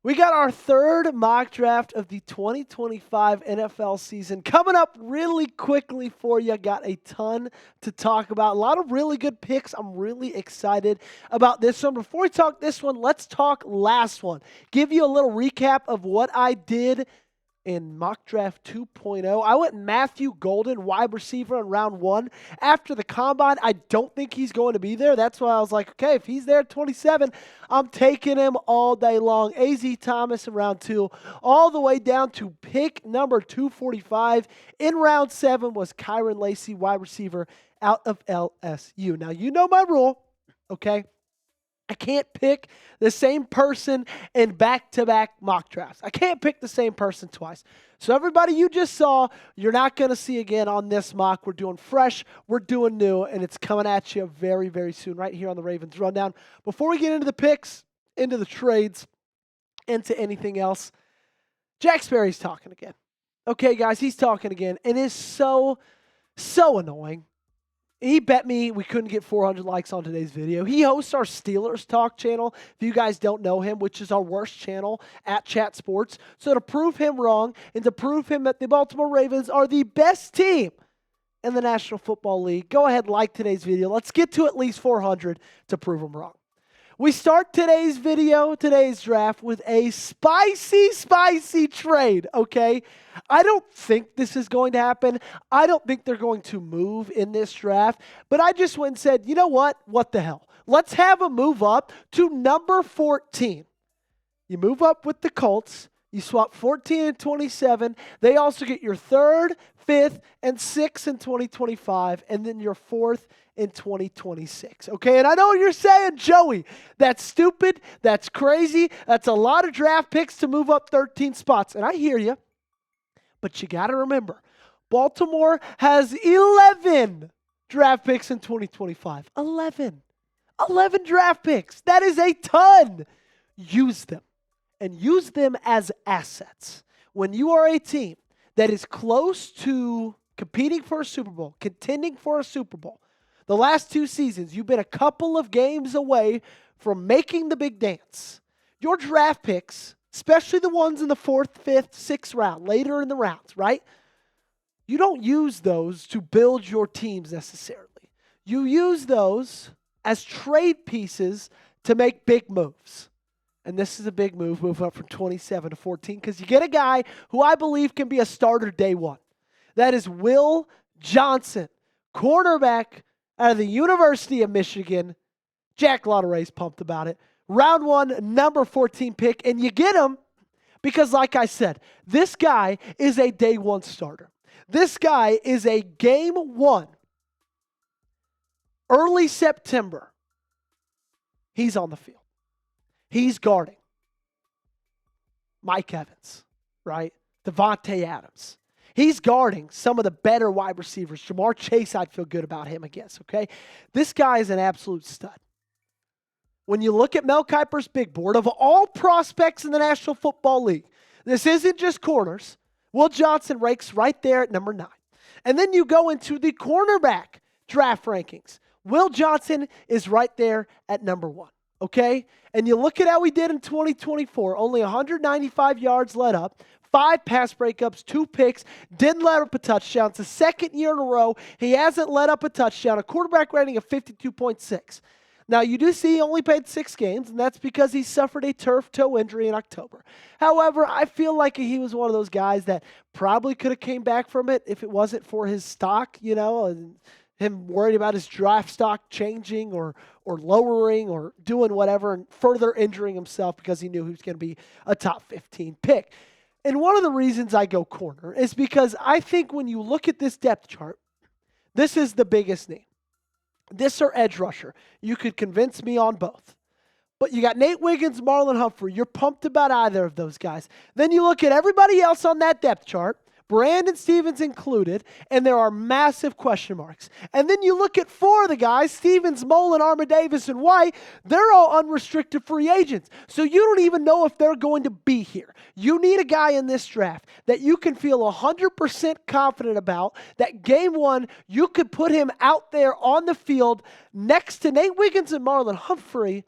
We got our third mock draft of the 2025 NFL season coming up really quickly for you. Got a ton to talk about. A lot of really good picks. I'm really excited about this one. Before we talk this one, let's talk last one. Give you a little recap of what I did in mock draft 2.0. I went Matthew Golden, wide receiver in round 1. After the combine, I don't think he's going to be there. That's why I was like, okay, if he's there at 27, I'm taking him all day long. A.Z. Thomas in round 2, all the way down to pick number 245. In round 7 was Kyron Lacey, wide receiver out of LSU. Now, you know my rule, okay? I can't pick the same person in back-to-back mock drafts. I can't pick the same person twice. So everybody you just saw, you're not going to see again on this mock. We're doing fresh, we're doing new, and it's coming at you very, very soon right here on the Ravens Rundown. Before we get into the picks, into the trades, into anything else, Jack Sperry's talking again. Okay, guys, he's talking again, and it's so annoying. He bet me we couldn't get 400 likes on today's video. He hosts our Steelers Talk channel, if you guys don't know him, which is our worst channel at Chat Sports. So to prove him wrong and to prove him that the Baltimore Ravens are the best team in the National Football League, go ahead and like today's video. Let's get to at least 400 to prove him wrong. We start today's video, today's draft, with a spicy trade, okay? I don't think this is going to happen. I don't think they're going to move in this draft. But I just went and said, you know what? What the hell? Let's have a move up to number 14. You move up with the Colts. You swap 14 and 27. They also get your 3rd, 5th, and 6th in 2025, and then your 4th in 2026. Okay, and I know what you're saying, Joey, that's stupid, that's crazy, that's a lot of draft picks to move up 13 spots. And I hear you, but you got to remember, Baltimore has 11 draft picks in 2025. 11 draft picks. That is a ton. Use them, and use them as assets. When you are a team that is close to competing for a Super Bowl, contending for a Super Bowl, the last 2 seasons, you've been a couple of games away from making the big dance. Your draft picks, especially the ones in the 4th, 5th, 6th round, later in the rounds, right? You don't use those to build your teams necessarily. You use those as trade pieces to make big moves. And this is a big move up from 27 to 14, because you get a guy who I believe can be a starter day 1. That is Will Johnson, cornerback out of the University of Michigan. Jack Lathan pumped about it. Round 1, number 14 pick. And you get him because, like I said, this guy is a day 1 starter. This guy is a game 1. Early September, he's on the field. He's guarding Mike Evans, right? Devontae Adams. He's guarding some of the better wide receivers. Jamar Chase, I'd feel good about him against, okay? This guy is an absolute stud. When you look at Mel Kiper's big board, of all prospects in the National Football League, this isn't just corners. Will Johnson ranks right there at number 9. And then you go into the cornerback draft rankings. Will Johnson is right there at number 1, okay? And you look at how he did in 2024. Only 195 yards let up. 5 pass breakups, 2 picks, didn't let up a touchdown. It's the 2nd year in a row he hasn't let up a touchdown, a quarterback rating of 52.6. Now, you do see he only played 6 games, and that's because he suffered a turf toe injury in October. However, I feel like he was one of those guys that probably could have came back from it if it wasn't for his stock, you know, and him worried about his draft stock changing or lowering or doing whatever and further injuring himself because he knew he was going to be a top 15 pick. And one of the reasons I go corner is because I think when you look at this depth chart, this is the biggest name. This or edge rusher. You could convince me on both. But you got Nate Wiggins, Marlon Humphrey. You're pumped about either of those guys. Then you look at everybody else on that depth chart. Brandon Stevens included, and there are massive question marks. And then you look at 4 of the guys, Stevens, Mullen, Armour-Davis, and White, they're all unrestricted free agents. So you don't even know if they're going to be here. You need a guy in this draft that you can feel 100% confident about, that game 1, you could put him out there on the field next to Nate Wiggins and Marlon Humphrey,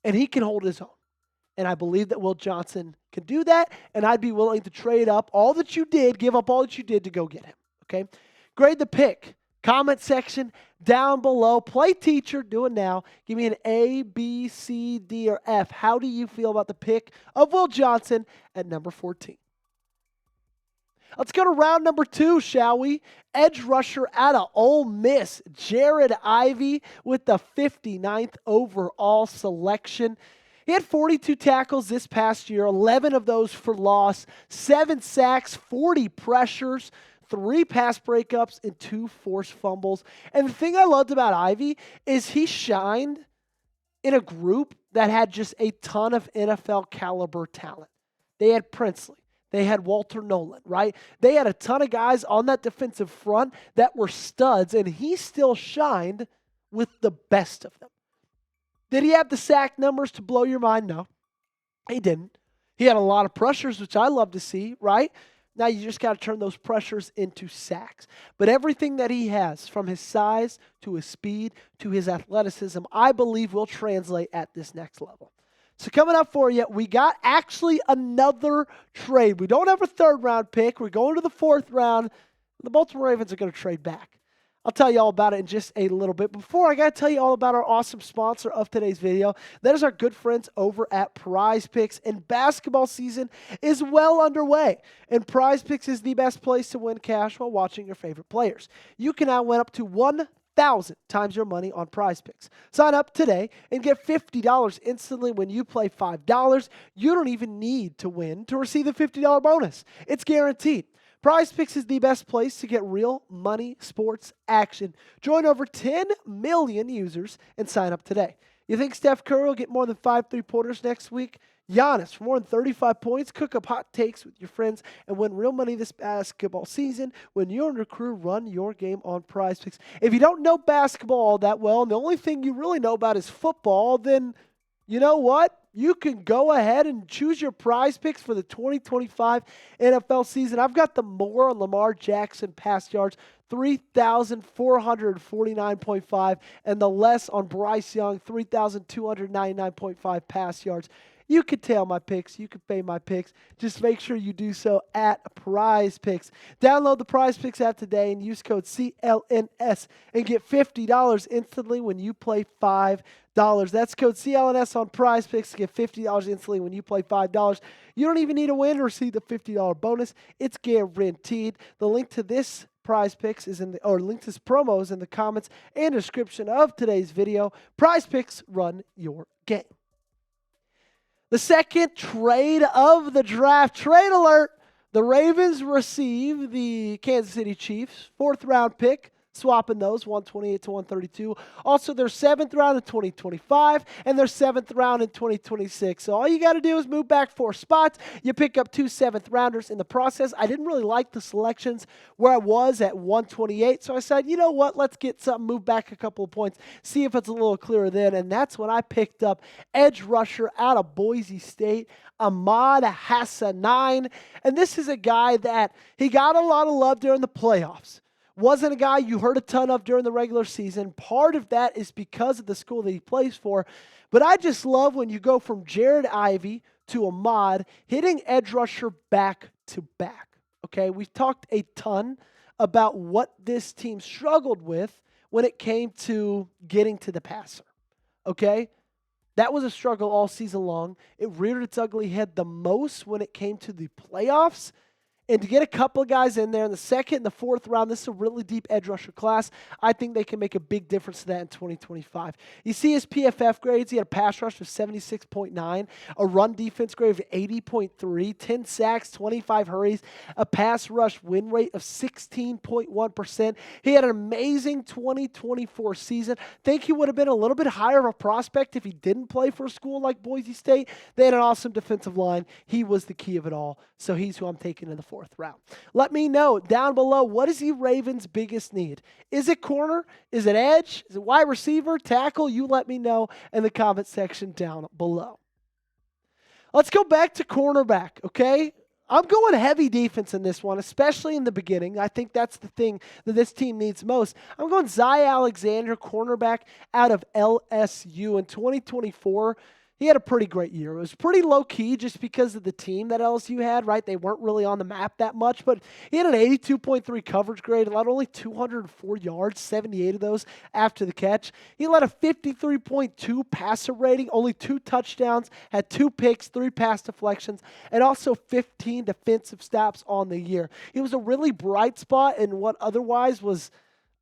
and he can hold his own. And I believe that Will Johnson can do that, and I'd be willing to trade up all that you did, give up all that you did to go get him, okay? Grade the pick. Comment section down below. Play teacher, do it now. Give me an A, B, C, D, or F. How do you feel about the pick of Will Johnson at number 14? Let's go to round number 2, shall we? Edge rusher out of Ole Miss, Jared Ivey with the 59th overall selection. He had 42 tackles this past year, 11 of those for loss, 7 sacks, 40 pressures, 3 pass breakups, and 2 forced fumbles. And the thing I loved about Ivey is he shined in a group that had just a ton of NFL caliber talent. They had Princely. They had Walter Nolan, right? They had a ton of guys on that defensive front that were studs, and he still shined with the best of them. Did he have the sack numbers to blow your mind? No, he didn't. He had a lot of pressures, which I love to see, right? Now you just got to turn those pressures into sacks. But everything that he has, from his size to his speed to his athleticism, I believe will translate at this next level. So coming up for you, we got actually another trade. We don't have a 3rd round pick. We're going to the 4th round. The Baltimore Ravens are going to trade back. I'll tell you all about it in just a little bit. Before, I got to tell you all about our awesome sponsor of today's video. That is our good friends over at PrizePicks. And basketball season is well underway. And PrizePicks is the best place to win cash while watching your favorite players. You can now win up to 1,000 times your money on PrizePicks. Sign up today and get $50 instantly when you play $5. You don't even need to win to receive the $50 bonus. It's guaranteed. PrizePicks is the best place to get real money sports action. Join over 10 million users and sign up today. You think Steph Curry will get more than 5 3-pointers next week? Giannis for more than 35 points? Cook up hot takes with your friends and win real money this basketball season when you and your crew run your game on PrizePicks. If you don't know basketball all that well and the only thing you really know about is football, then you know what? You can go ahead and choose your PrizePicks for the 2025 NFL season. I've got the more on Lamar Jackson pass yards, 3,449.5, and the less on Bryce Young, 3,299.5 pass yards. You could tail my picks. You could pay my picks. Just make sure you do so at PrizePicks. Download the PrizePicks app today and use code CLNS and get $50 instantly when you play $5. That's code CLNS on PrizePicks to get $50 instantly when you play $5. You don't even need to win to receive the $50 bonus. It's guaranteed. The link to this PrizePicks is link to this promo is in the comments and description of today's video. PrizePicks, run your game. The second trade of the draft. Trade alert. The Ravens receive the Kansas City Chiefs 4th round pick. Swapping those, 128 to 132. Also, their 7th round in 2025 and their 7th round in 2026. So all you got to do is move back 4 spots. You pick up 2 7th rounders in the process. I didn't really like the selections where I was at 128. So I said, you know what? Let's get something, move back a couple of points, see if it's a little clearer then. And that's when I picked up edge rusher out of Boise State, Ahmad Hassanein. And this is a guy that he got a lot of love during the playoffs. Wasn't a guy you heard a ton of during the regular season. Part of that is because of the school that he plays for. But I just love when you go from Jared Ivey to Ahmad hitting edge rusher back to back. Okay, we've talked a ton about what this team struggled with when it came to getting to the passer. Okay, that was a struggle all season long. It reared its ugly head the most when it came to the playoffs. And to get a couple of guys in there in the 2nd and the 4th round, this is a really deep edge rusher class. I think they can make a big difference to that in 2025. You see his PFF grades. He had a pass rush of 76.9, a run defense grade of 80.3, 10 sacks, 25 hurries, a pass rush win rate of 16.1%. He had an amazing 2024 season. Think he would have been a little bit higher of a prospect if he didn't play for a school like Boise State. They had an awesome defensive line. He was the key of it all. So he's who I'm taking in the 4th 4th round. Let me know down below, what is the Ravens' biggest need? Is it corner? Is it edge? Is it wide receiver? Tackle? You let me know in the comment section down below. Let's go back to cornerback, okay? I'm going heavy defense in this one, especially in the beginning. I think that's the thing that this team needs most. I'm going Zaire Alexander, cornerback out of LSU in 2024. He had a pretty great year. It was pretty low-key just because of the team that LSU had, right? They weren't really on the map that much, but he had an 82.3 coverage grade, allowed only 204 yards, 78 of those after the catch. He led a 53.2 passer rating, only 2 touchdowns, had 2 picks, 3 pass deflections, and also 15 defensive stops on the year. He was a really bright spot in what otherwise was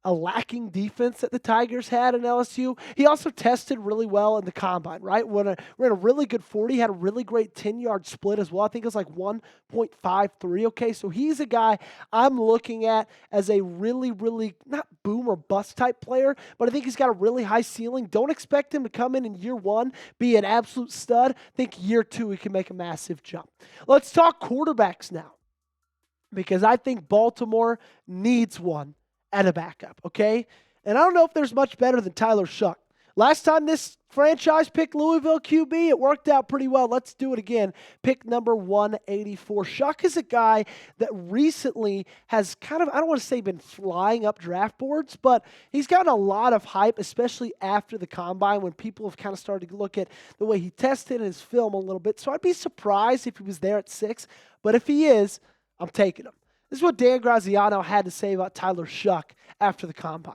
a lacking defense that the Tigers had in LSU. He also tested really well in the combine, right? Ran a really good 40, had a really great 10-yard split as well. I think it was like 1.53, okay? So he's a guy I'm looking at as a really, really, not boom or bust type player, but I think he's got a really high ceiling. Don't expect him to come in year 1, be an absolute stud. I think year 2, he can make a massive jump. Let's talk quarterbacks now, because I think Baltimore needs one at a backup, okay? And I don't know if there's much better than Tyler Shough. Last time this franchise picked Louisville QB, it worked out pretty well. Let's do it again. Pick number 184. Shough is a guy that recently has kind of, I don't want to say been flying up draft boards, but he's gotten a lot of hype, especially after the combine when people have kind of started to look at the way he tested his film a little bit. So I'd be surprised if he was there at 6, but if he is, I'm taking him. This is what Dan Graziano had to say about Tyler Shough after the combine.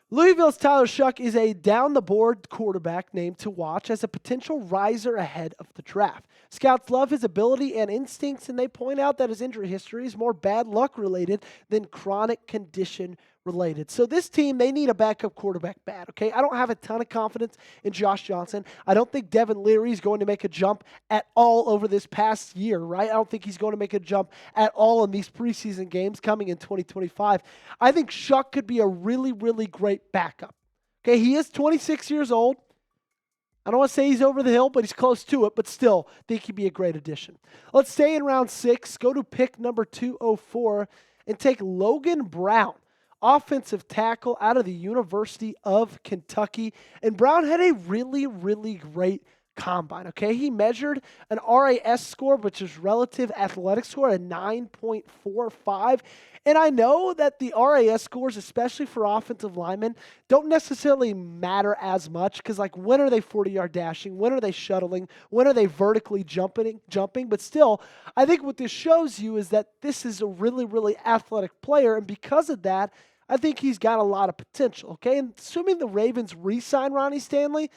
Louisville's Tyler Shough is a down-the-board quarterback named to watch as a potential riser ahead of the draft. Scouts love his ability and instincts, and they point out that his injury history is more bad luck related than chronic condition related. So this team, they need a backup quarterback bad, okay? I don't have a ton of confidence in Josh Johnson. I don't think Devin Leary is going to make a jump at all over this past year, right? I don't think he's going to make a jump at all in these preseason games coming in 2025. I think Shough could be a really, really great backup. Okay, he is 26 years old. I don't want to say he's over the hill, but he's close to it, but still think he'd be a great addition. Let's stay in round 6, go to pick number 204, and take Logan Brown, offensive tackle out of the University of Kentucky. And Brown had a really, really great combine, okay? He measured an RAS score, which is relative athletic score, a 9.45. And I know that the RAS scores, especially for offensive linemen, don't necessarily matter as much because, like, when are they 40-yard dashing? When are they shuttling? When are they vertically jumping? But still, I think what this shows you is that this is a really, really athletic player. And because of that, I think he's got a lot of potential, okay? And assuming the Ravens re-sign Ronnie Stanley,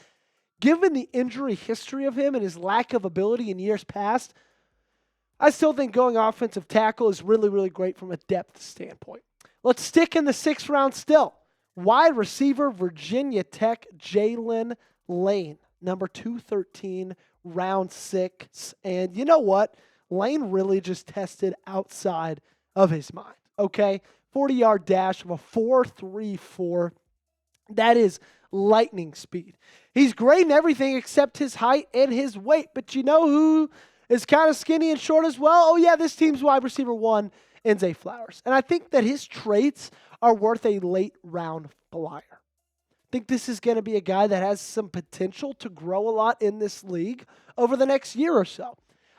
given the injury history of him and his lack of ability in years past, I still think going offensive tackle is really, really great from a depth standpoint. Let's stick in the 6th round still. Wide receiver, Virginia Tech, Jalen Lane, number 213, round 6. And you know what? Lane really just tested outside of his mind, okay? 40-yard dash of a 4.34. That is lightning speed. He's great in everything except his height and his weight. But you know who is kind of skinny and short as well? Oh, yeah, this team's wide receiver 1, Zay Flowers. And I think that his traits are worth a late-round flyer. I think this is going to be a guy that has some potential to grow a lot in this league over the next year or so.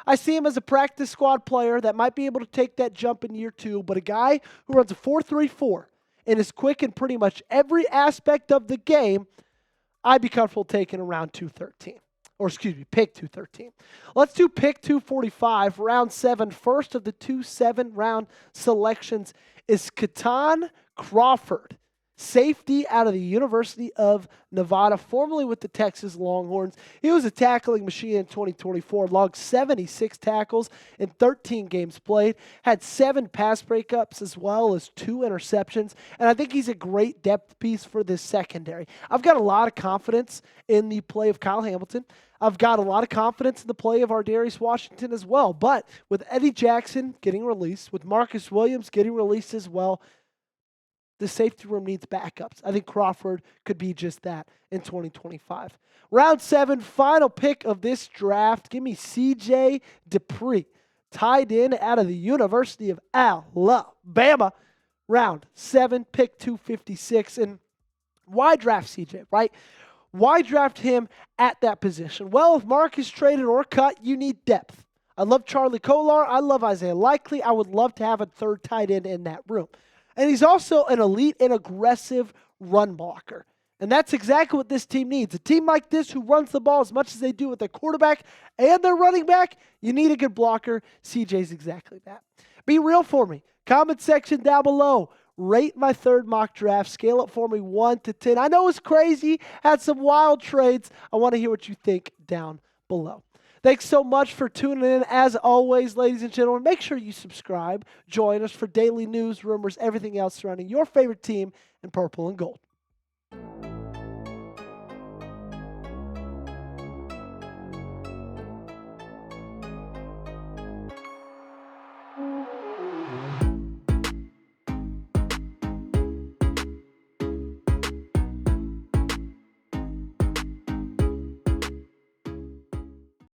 I see him as a practice squad player that might be able to take that jump in year 2, but a guy who runs a 4.34 and is quick in pretty much every aspect of the game, I'd be comfortable taking around 213. Or excuse me, pick 213. Let's do pick 245, round 7. First of the 2 7-round selections is Katan Crawford, safety out of the University of Nevada, formerly with the Texas Longhorns. He was a tackling machine in 2024, logged 76 tackles in 13 games played, had 7 pass breakups as well as 2 interceptions, and I think he's a great depth piece for this secondary. I've got a lot of confidence in the play of Kyle Hamilton. I've got a lot of confidence in the play of Ardarius Washington as well, but with Eddie Jackson getting released, with Marcus Williams getting released as well, the safety room needs backups. I think Crawford could be just that in 2025. Round 7, final pick of this draft. Give me C.J. Dupree, tight end out of the University of Alabama. Round 7, pick 256. And why draft CJ, right? Why draft him at that position? Well, if Mark is traded or cut, you need depth. I love Charlie Kolar. I love Azareye'h. I would love to have a third tight end in that room. And he's also an elite and aggressive run blocker. And that's exactly what this team needs. A team like this who runs the ball as much as they do with their quarterback and their running back, you need a good blocker. CJ's exactly that. Be real for me. Comment section down below. Rate my third mock draft. Scale it for me 1 to 10. I know it's crazy. Had some wild trades. I want to hear what you think down below. Thanks so much for tuning in. As always, ladies and gentlemen, make sure you subscribe. Join us for daily news, rumors, everything else surrounding your favorite team in purple and gold.